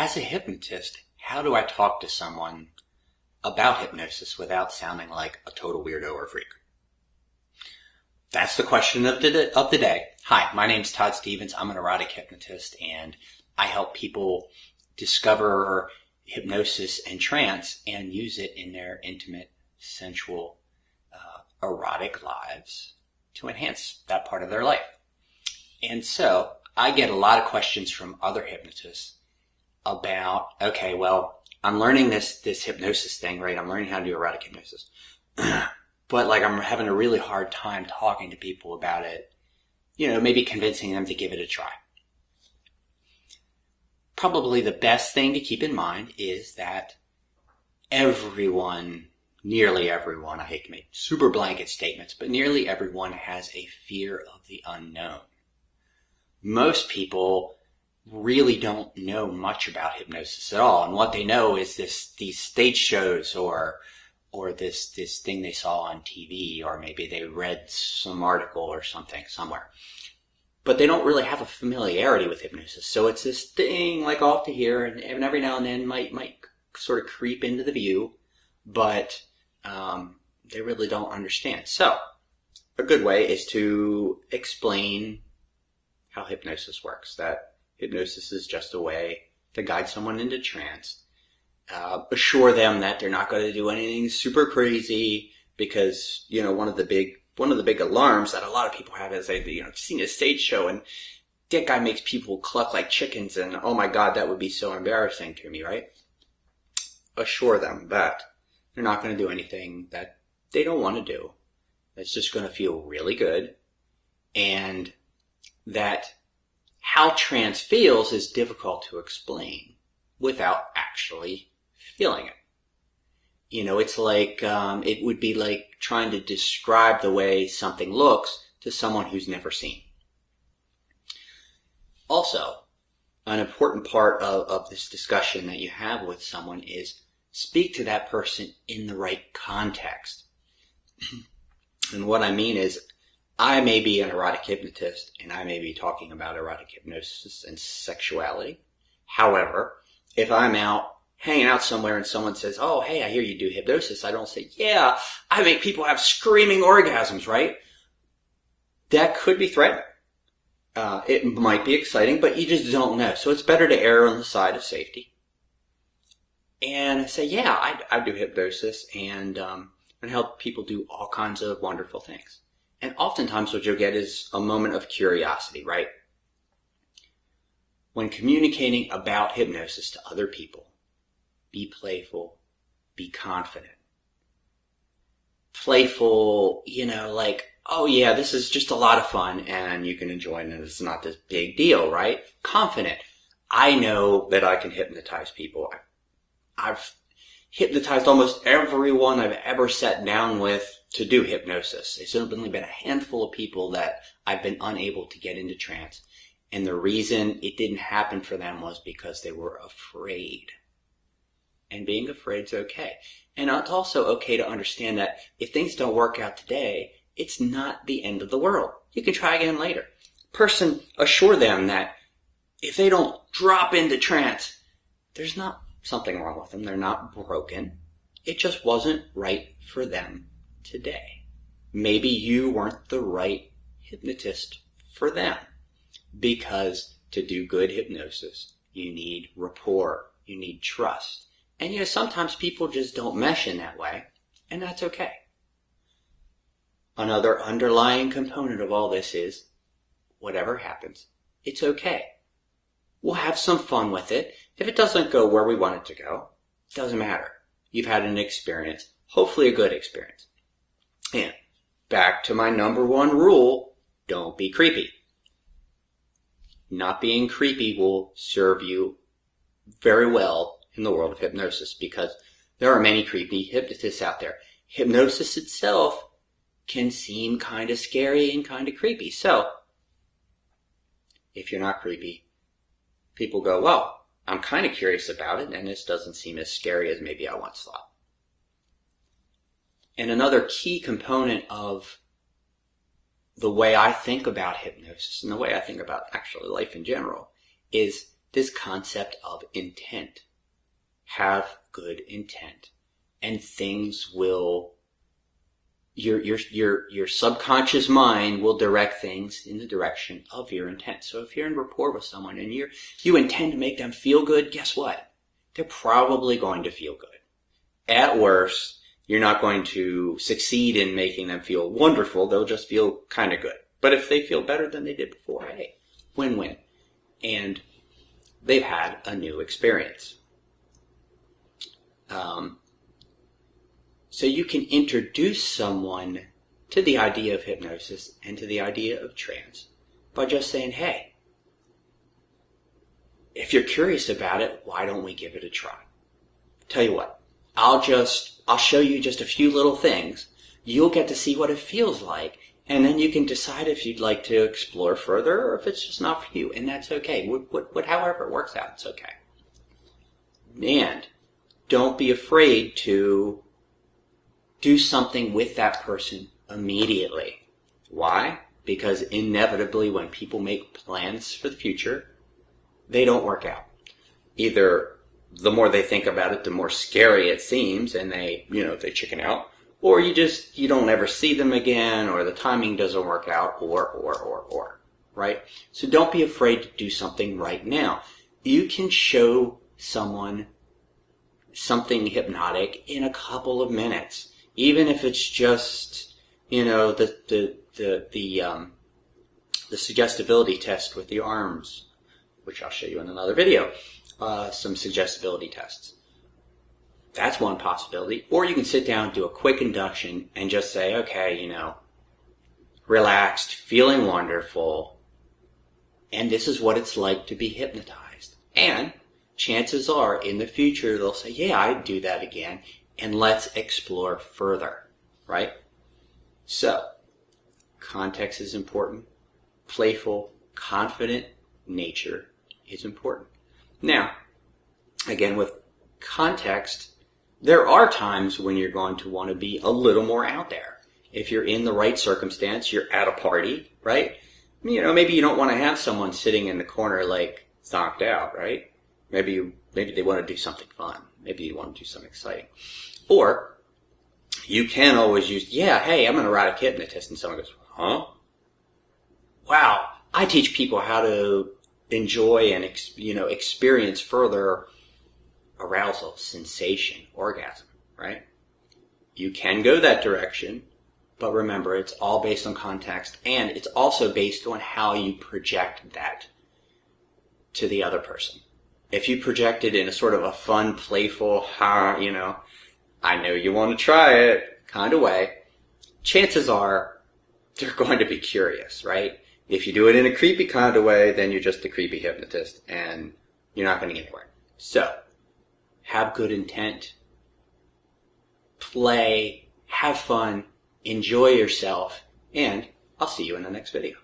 as a hypnotist, how do I talk to someone about hypnosis without sounding like a total weirdo or freak? That's the question of the day. Hi, my name's Todd Stevens. I'm an erotic hypnotist, and I help people discover hypnosis and trance and use it in their intimate, sensual, erotic lives to enhance that part of their life. And so I get a lot of questions from other hypnotists about, okay, well, I'm learning this hypnosis thing, right? I'm learning how to do erotic hypnosis. But I'm having a really hard time talking to people about it, maybe convincing them to give it a try. Probably the best thing to keep in mind is that nearly everyone, I hate to make super blanket statements, but nearly everyone has a fear of the unknown. Most people really don't know much about hypnosis at all, and what they know is these stage shows or this thing they saw on TV, or maybe they read some article or something somewhere. But they don't really have a familiarity with hypnosis. So it's this thing off to here, and every now and then might sort of creep into the view, but they really don't understand. So a good way is to explain how hypnosis works, that hypnosis is just a way to guide someone into trance. Assure them that they're not going to do anything super crazy, because one of the big alarms that a lot of people have is they've seen a stage show and that guy makes people cluck like chickens, and oh my god, that would be so embarrassing to me, right? Assure them that they're not going to do anything that they don't want to do. It's just going to feel really good, and that how trance feels is difficult to explain without actually feeling it. It's it would be like trying to describe the way something looks to someone who's never seen. Also, an important part of this discussion that you have with someone is speak to that person in the right context. And what I mean is, I may be an erotic hypnotist, and I may be talking about erotic hypnosis and sexuality. However, if I'm out hanging out somewhere and someone says, oh, hey, I hear you do hypnosis, I don't say, yeah, I make people have screaming orgasms, right? That could be threatening. It might be exciting, but you just don't know. So it's better to err on the side of safety. And I say, yeah, I do hypnosis and help people do all kinds of wonderful things. And oftentimes what you'll get is a moment of curiosity, right? When communicating about hypnosis to other people, be playful, be confident. Playful, oh yeah, this is just a lot of fun and you can enjoy it and it's not this big deal, right? Confident. I know that I can hypnotize people. I've hypnotized almost everyone I've ever sat down with to do hypnosis. There's only been a handful of people that I've been unable to get into trance. And the reason it didn't happen for them was because they were afraid. And being afraid is okay. And it's also okay to understand that if things don't work out today, it's not the end of the world. You can try again later. Assure them that if they don't drop into trance, there's not something wrong with them. They're not broken. It just wasn't right for them today. Maybe you weren't the right hypnotist for them, because to do good hypnosis, you need rapport, you need trust. And sometimes people just don't mesh in that way, and that's okay. Another underlying component of all this is, whatever happens, it's okay. We'll have some fun with it. If it doesn't go where we want it to go, it doesn't matter. You've had an experience, hopefully a good experience. And back to my number one rule, don't be creepy. Not being creepy will serve you very well in the world of hypnosis, because there are many creepy hypnotists out there. Hypnosis itself can seem kind of scary and kind of creepy. So, if you're not creepy, people go, well, I'm kind of curious about it, and this doesn't seem as scary as maybe I once thought. And another key component of the way I think about hypnosis and the way I think about actually life in general is this concept of intent. Have good intent, and things will, your subconscious mind will direct things in the direction of your intent. So if you're in rapport with someone and you intend to make them feel good, guess what? They're probably going to feel good. At worst, you're not going to succeed in making them feel wonderful. They'll just feel kind of good. But if they feel better than they did before, hey, win-win. And they've had a new experience. So you can introduce someone to the idea of hypnosis and to the idea of trance by just saying, hey, if you're curious about it, why don't we give it a try? Tell you what, I'll show you just a few little things. You'll get to see what it feels like, and then you can decide if you'd like to explore further or if it's just not for you, and that's okay. However it works out, it's okay. And don't be afraid to do something with that person immediately. Why? Because inevitably when people make plans for the future, they don't work out. Either the more they think about it, the more scary it seems, and they chicken out, or you don't ever see them again, or the timing doesn't work out, or, right? So don't be afraid to do something right now. You can show someone something hypnotic in a couple of minutes, even if it's just, the suggestibility test with the arms, which I'll show you in another video, some suggestibility tests. That's one possibility. Or you can sit down, do a quick induction, and just say, okay, relaxed, feeling wonderful, and this is what it's like to be hypnotized. And chances are, in the future, they'll say, yeah, I'd do that again, and let's explore further, right? So, context is important. Playful, confident nature is important. Now, again, with context, there are times when you're going to want to be a little more out there. If you're in the right circumstance, you're at a party, right? Maybe you don't want to have someone sitting in the corner like zonked out, right? Maybe they want to do something fun. Maybe you want to do something exciting. Or you can always use, hey, I'm an erotic hypnotist, and someone goes, huh? Wow, I teach people how to enjoy and experience further arousal, sensation, orgasm, right? You can go that direction, but remember, it's all based on context, and it's also based on how you project that to the other person. If you project it in a sort of a fun, playful, I know you want to try it kind of way, chances are they're going to be curious, right? If you do it in a creepy kind of way, then you're just a creepy hypnotist, and you're not going to get anywhere. So, have good intent, play, have fun, enjoy yourself, and I'll see you in the next video.